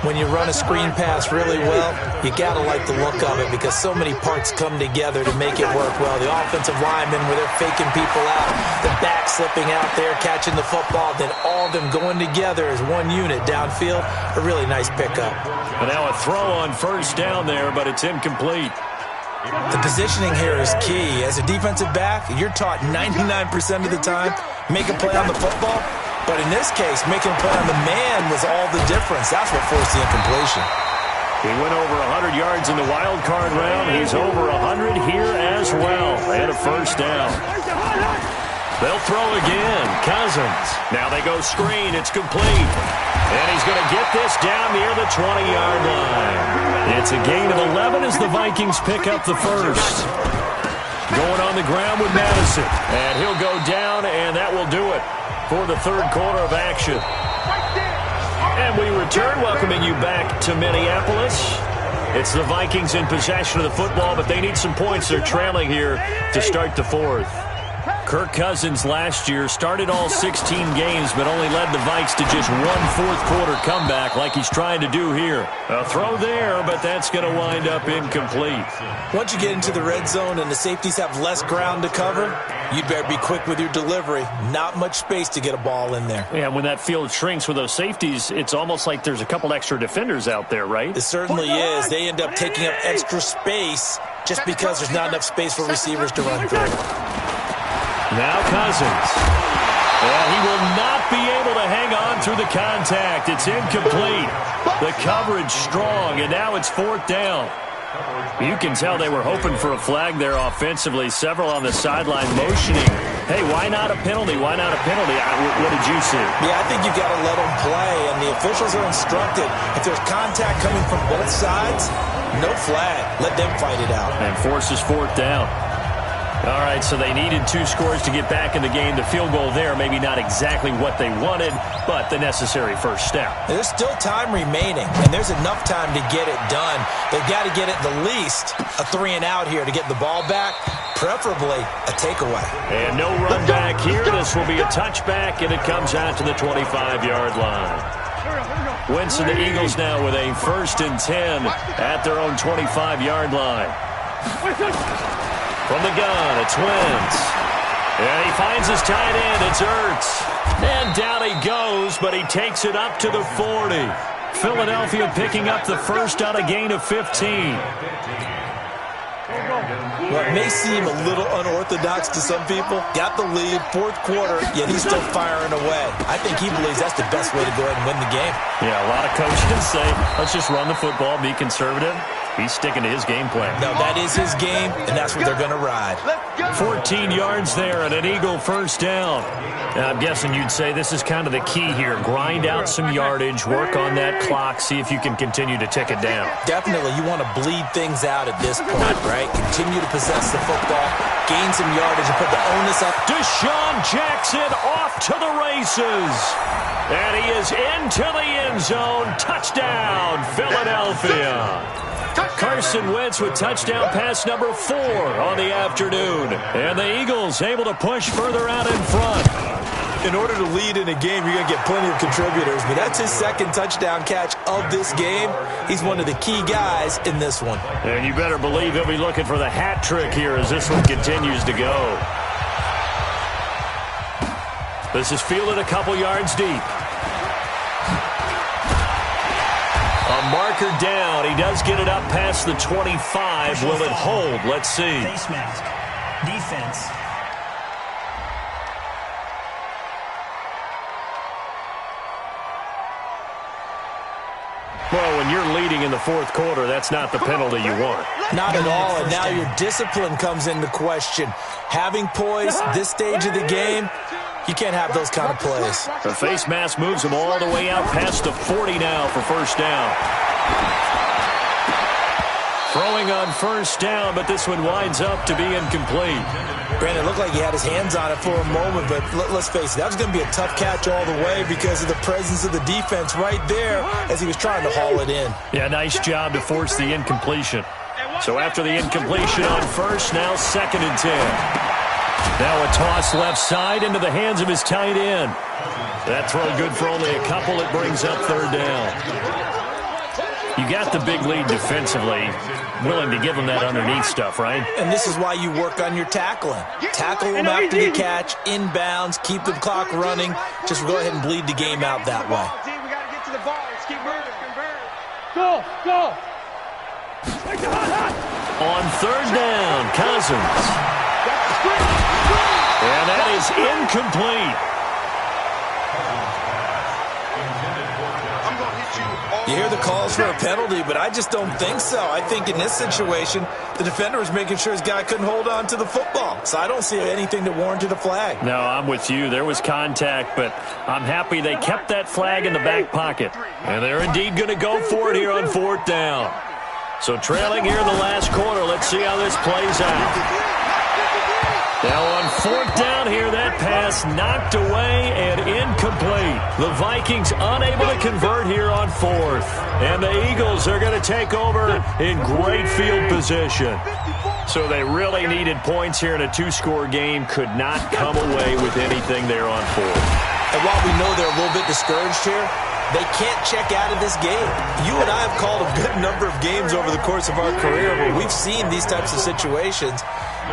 When you run a screen pass really well, you got to like the look of it because so many parts come together to make it work well. The offensive linemen, where they're faking people out, the back slipping out there, catching the football, then all of them going together as one unit downfield. A really nice pickup.
And now a throw on first down there, but it's incomplete.
The positioning here is key. As a defensive back, you're taught 99% of the time, make a play on the football. But in this case, making a play on the man was all the difference. That's what forced the incompletion.
He went over 100 yards in the wild card round. He's over 100 here as well. And a first down. They'll throw again. Cousins. Now they go screen. It's complete. And he's going to get this down near the 20-yard line. It's a gain of 11 as the Vikings pick up the first. Going on the ground with Madison. And he'll go down, and that will do it for the third quarter of action. And we return, welcoming you back to Minneapolis. It's the Vikings in possession of the football, but they need some points. They're trailing here to start the fourth. Kirk Cousins last year started all 16 games, but only led the Vikes to just one fourth-quarter comeback like he's trying to do here. A throw there, but that's going to wind up incomplete.
Once you get into the red zone and the safeties have less ground to cover, you'd better be quick with your delivery. Not much space to get a ball in there.
Yeah, when that field shrinks with those safeties, it's almost like there's a couple extra defenders out there, right?
It certainly is. They end up taking up extra space just because there's not enough space for receivers to run through.
Now Cousins. And he will not be able to hang on through the contact. It's incomplete. The coverage strong, and now it's fourth down. You can tell they were hoping for a flag there offensively. Several on the sideline motioning. Hey, why not a penalty? Why not a penalty? What did you see?
Yeah, I think you've got to let them play, and the officials are instructed. If there's contact coming from both sides, no flag. Let them fight it out.
And forces fourth down. All right, so they needed 2 scores to get back in the game. The field goal there, maybe not exactly what they wanted, but the necessary first step.
There's still time remaining, and there's enough time to get it done. They've got to get at the least a 3-and-out here to get the ball back, preferably a takeaway.
And no run back here. This will be a touchback, and it comes out to the 25-yard line. Wentz and the Eagles now with a 1st and 10 at their own 25-yard line. From the gun, it's Wentz. And he finds his tight end. It's Ertz. And down he goes, but he takes it up to the 40. Philadelphia picking up the first on a gain of 15.
Well, it may seem a little unorthodox to some people. Got the lead, 4th quarter, yet he's still firing away. I think he believes that's the best way to go ahead and win the game.
Yeah, a lot of coaches say, let's just run the football, be conservative. He's sticking to his game plan.
No, that is his game, and that's what they're going to ride.
14 yards there and an Eagle first down. Now, I'm guessing you'd say this is kind of the key here. Grind out some yardage, work on that clock, see if you can continue to tick it down.
Definitely, you want to bleed things out at this point, right? Continue to possess the football, gain some yardage, and put the onus up.
Deshaun Jackson off to the races. And he is into the end zone. Touchdown, Philadelphia. Carson Wentz with touchdown pass number 4 on the afternoon. And the Eagles able to push further out in front.
In order to lead in a game, you're going to get plenty of contributors, but that's his 2nd touchdown catch of this game. He's one of the key guys in this one.
And you better believe he'll be looking for the hat trick here as this one continues to go. This is fielded a couple yards deep. A marker down. He does get it up past the 25. Will it hold? Let's see.
Face mask. Defense.
Well, when you're leading in the 4th quarter, that's not the penalty you want.
Not at all, and now your discipline comes into question. Having poise this stage of the game, you can't have those kind of plays.
The face mask moves him all the way out past the 40 now for first down. Throwing on first down, but this one winds up to be incomplete.
Brandon, it looked like he had his hands on it for a moment, but let's face it, that was going to be a tough catch all the way because of the presence of the defense right there as he was trying to haul it in.
Yeah, nice job to force the incompletion. So after the incompletion on first, now 2nd and 10. Now a toss left side into the hands of his tight end. That throw good for only a couple. It brings up 3rd down. You got the big lead defensively, willing to give them that underneath stuff, right?
And this is why you work on your tackling. Tackle them after the catch, inbounds, keep the clock running. Just go ahead and bleed the game out that way.
We got to get to the ball. Let's keep moving.
Go, go.
On third down, Cousins. And that is incomplete.
You hear the calls for a penalty, but I just don't think so. I think in this situation, the defender was making sure his guy couldn't hold on to the football. So I don't see anything that warranted a flag.
No, I'm with you. There was contact, but I'm happy they kept that flag in the back pocket. And they're indeed going to go for it here on fourth down. So trailing here in the last quarter, let's see how this plays out. Now on fourth down here, that pass knocked away and incomplete. The Vikings unable to convert here on fourth. And the Eagles are going to take over in great field position. So they really needed points here in a two-score game. Could not come away with anything there on fourth.
And while we know they're a little bit discouraged here, they can't check out of this game. You and I have called a good number of games over the course of our career where we've seen these types of situations.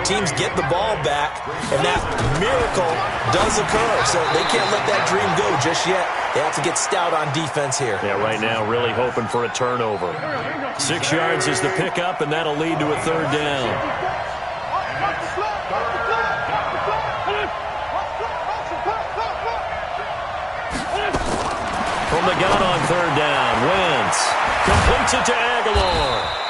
Teams get the ball back, and that miracle does occur. So they can't let that dream go just yet. They have to get stout on defense here.
Yeah, right now really hoping for a turnover. 6 yards is the pickup, and that'll lead to a third down. From the gun on third down, Wentz completes it to Aguilar.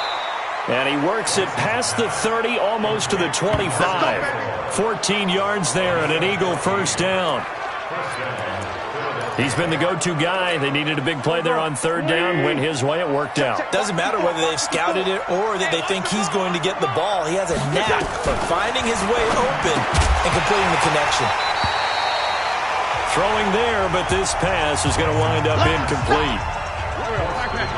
And he works it past the 30, almost to the 25. 14 yards there and an Eagle first down. He's been the go-to guy. They needed a big play there on third down. Went his way. It worked out.
Doesn't matter whether they've scouted it or that they think he's going to get the ball. He has a knack for finding his way open and completing the connection.
Throwing there, but this pass is going to wind up incomplete.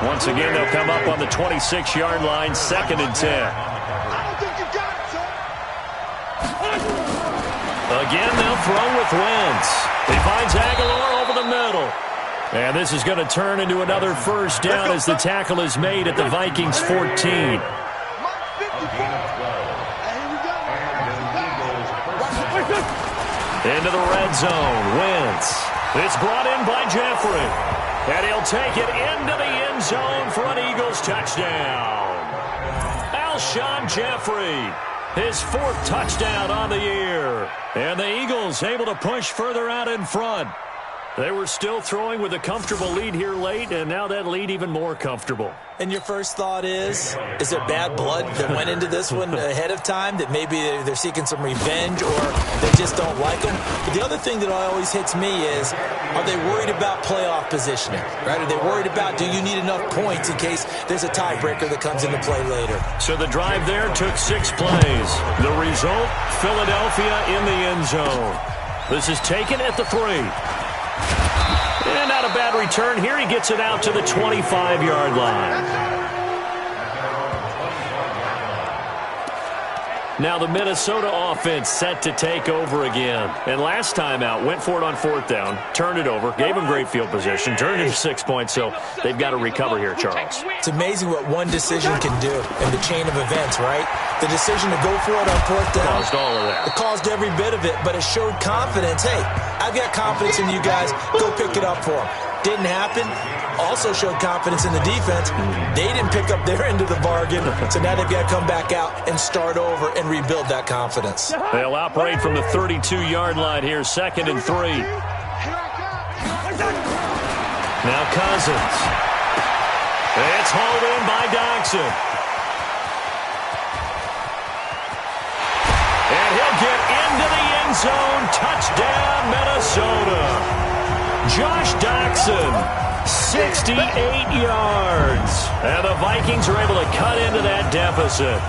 Once again, they'll come up on the 26-yard line, 2nd and 10. Again, they'll throw with Wentz. He finds Aguilar over the middle. And this is going to turn into another first down as the tackle is made at the Vikings 14. Into the red zone, Wentz. It's brought in by Jeffrey. And he'll take it into the end zone for an Eagles touchdown. Alshon Jeffrey, his 4th touchdown on the year. And the Eagles able to push further out in front. They were still throwing with a comfortable lead here late, and now that lead even more comfortable.
And your first thought is there bad blood that went into this one ahead of time, that maybe they're seeking some revenge or they just don't like them? But the other thing that always hits me is, are they worried about playoff positioning? Right? Are they worried about, do you need enough points in case there's a tiebreaker that comes into play later?
So the drive there took 6 plays. The result, Philadelphia in the end zone. This is taken at the 3. And not a bad return here. He gets it out to the 25-yard line. Now the Minnesota offense set to take over again. And last time out, went for it on 4th down, turned it over, gave them great field position, turned it into 6 points, so they've got to recover here, Charles.
It's amazing what one decision can do in the chain of events, right? The decision to go for it on 4th down.
Caused all of that.
It caused every bit of it, but it showed confidence. Hey, I've got confidence in you guys. Go pick it up for them. Didn't happen. Also showed confidence in the defense. They didn't pick up their end of the bargain, so now they've got to come back out and start over and rebuild that confidence.
They'll operate from the 32-yard line here, 2nd and 3. Now Cousins. It's hauled in by Doctson. And he'll get into the end zone. Touchdown, Minnesota. Josh Doctson, 68 yards. And the Vikings are able to cut into that deficit.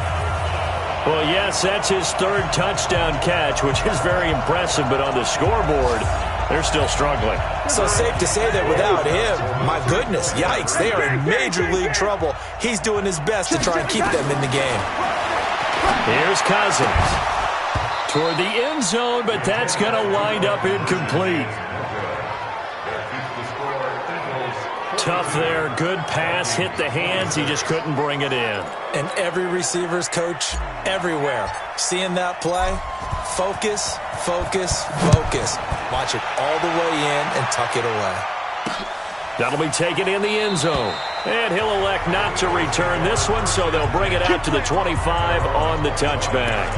Well, yes, that's his 3rd touchdown catch, which is very impressive, but on the scoreboard, they're still struggling.
So safe to say that without him, my goodness, yikes, they are in major league trouble. He's doing his best to try and keep them in the game.
Here's Cousins. Toward the end zone, but that's going to wind up incomplete. tough there. Good pass, hit the hands. He just couldn't bring it in.
And every receiver's coach everywhere. Seeing that play, focus, focus, focus. Watch it all the way in and tuck it away.
That'll be taken in the end zone. And he'll elect not to return this one, so they'll bring it out to the 25 on the touchback.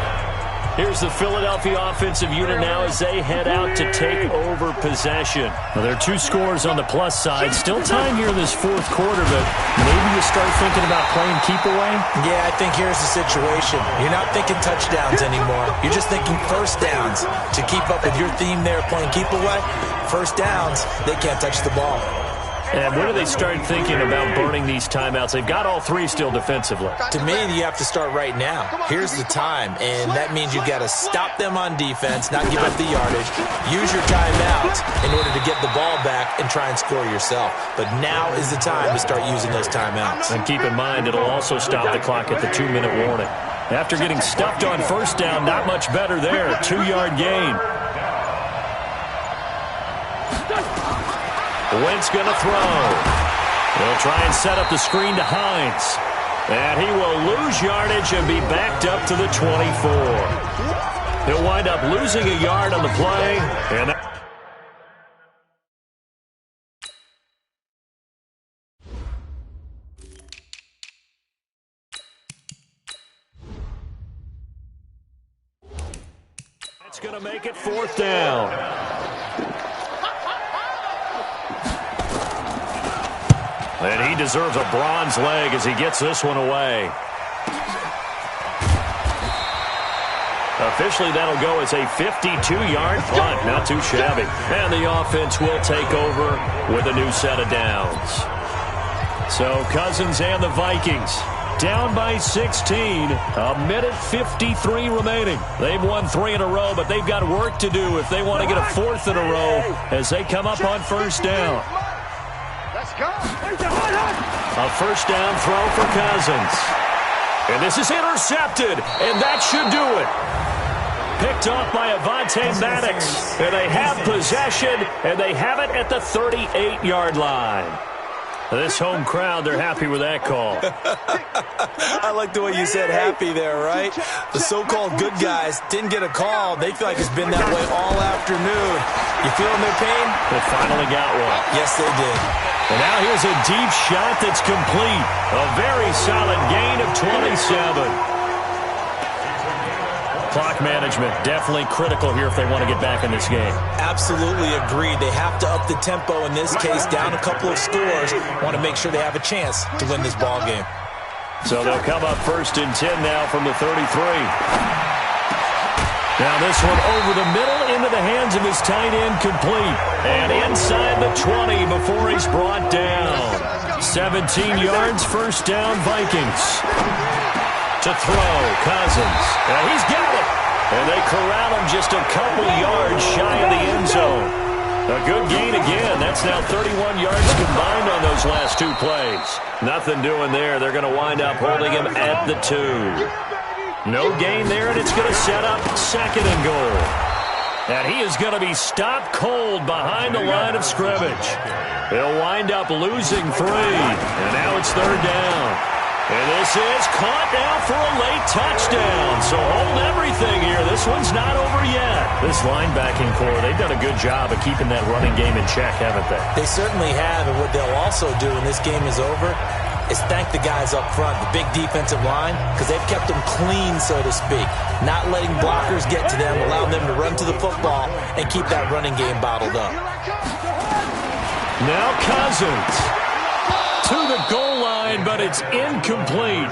Here's the Philadelphia offensive unit now as they head out to take over possession. Well, there are 2 scores on the plus side. Still time here in this fourth quarter, but maybe you start thinking about playing keep away?
Yeah, I think here's the situation. You're not thinking touchdowns anymore. You're just thinking first downs. To keep up with your theme there, playing keep away, first downs, they can't touch the ball.
And when do they start thinking about burning these timeouts? They've got all 3 still defensively.
To me, you have to start right now. Here's the time, and that means you've got to stop them on defense, not give up the yardage, use your timeouts in order to get the ball back and try and score yourself. But now is the time to start using those timeouts.
And keep in mind, it'll also stop the clock at the 2-minute warning. After getting stuffed on first down, not much better there. 2-yard gain. Wentz going to throw. He'll try and set up the screen to Hines. And he will lose yardage and be backed up to the 24. He'll wind up losing a yard on the play. And that's going to make it 4th down. And he deserves a bronze leg as he gets this one away. Officially, that'll go as a 52-yard punt. Not too shabby. And the offense will take over with a new set of downs. So Cousins and the Vikings down by 16. A minute 53 remaining. They've won 3 in a row, but they've got work to do if they want to get a 4th in a row as they come up on first down. A first down throw for Cousins. And this is intercepted, and that should do it. Picked off by Avonte Maddox. And they have possession, and they have it at the 38-yard line. This home crowd, they're happy with that call.
I like the way you said happy there, right? The so-called good guys didn't get a call. They feel like it's been that way all afternoon. You feeling their pain?
They finally got one.
Yes, they did.
And now here's a deep shot that's complete. A very solid gain of 27. Clock management definitely critical here if they want to get back in this game.
Absolutely agreed. They have to up the tempo in this case, down a couple of scores. Want to make sure they have a chance to win this ball game.
So they'll come up 1st and 10 now from the 33. Now this one over the middle into the hands of his tight end, complete. And inside the 20 before he's brought down. 17 yards, first down, Vikings. To throw, Cousins. And he's got it. And they corral him just a couple yards shy of the end zone. A good gain again. That's now 31 yards combined on those last 2 plays. Nothing doing there. They're going to wind up holding him at the 2. No gain there, and it's going to set up 2nd and goal. And he is going to be stopped cold behind the line of scrimmage. They'll wind up losing 3. And now it's 3rd down. And this is caught now for a late touchdown. So hold everything here. This one's not over yet. This linebacking core, they've done a good job of keeping that running game in check, haven't they?
They certainly have, and what they'll also do when this game is over is thank the guys up front, the big defensive line, because they've kept them clean, so to speak. Not letting blockers get to them, allowing them to run to the football and keep that running game bottled up.
Now Cousins to the goal line, but it's incomplete.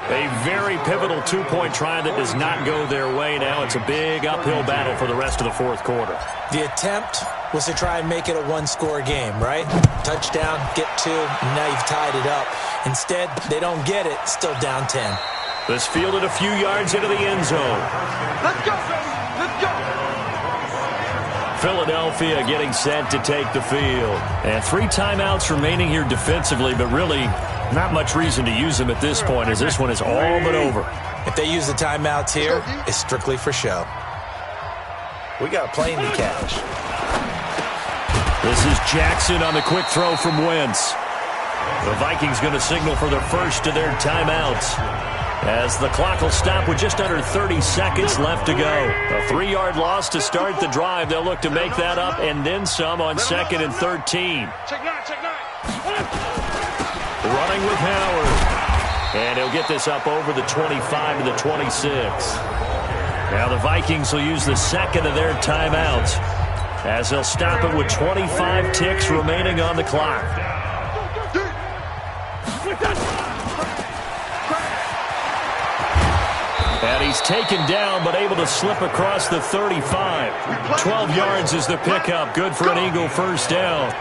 A very pivotal 2-point try that does not go their way. Now it's a big uphill battle for the rest of the 4th quarter.
The attempt was to try and make it a 1-score game, right? Touchdown, get 2, and now you've tied it up. Instead, they don't get it, still down 10.
This fielded a few yards into the end zone.
Let's go, baby. Let's go.
Philadelphia getting set to take the field. And 3 timeouts remaining here defensively, but really not much reason to use them at this point as this one is all but over.
If they use the timeouts here, it's strictly for show. We got a plane to catch.
This is Jackson on the quick throw from Wentz. The Vikings going to signal for the first of their timeouts, as the clock will stop with just under 30 seconds left to go. A 3-yard loss to start the drive. They'll look to make that up and then some on 2nd and 13. Running with Howard. And he'll get this up over the 25 to the 26. Now the Vikings will use the second of their timeouts, as they'll stop it with 25 ticks remaining on the clock. And he's taken down, but able to slip across the 35. 12 yards is the pickup. Good for an Eagle first down.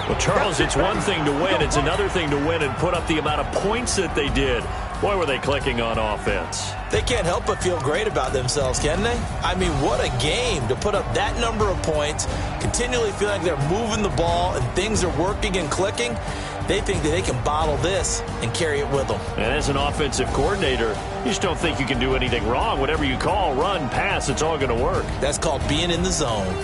Well, Charles, it's one thing to win. It's another thing to win and put up the amount of points that they did. Boy, were they clicking on offense.
They can't help but feel great about themselves, can they? I mean, what a game to put up that number of points, continually feel like they're moving the ball and things are working and clicking. They think that they can bottle this and carry it with them.
And as an offensive coordinator, you just don't think you can do anything wrong. Whatever you call, run, pass, it's all going to work.
That's called being in the zone.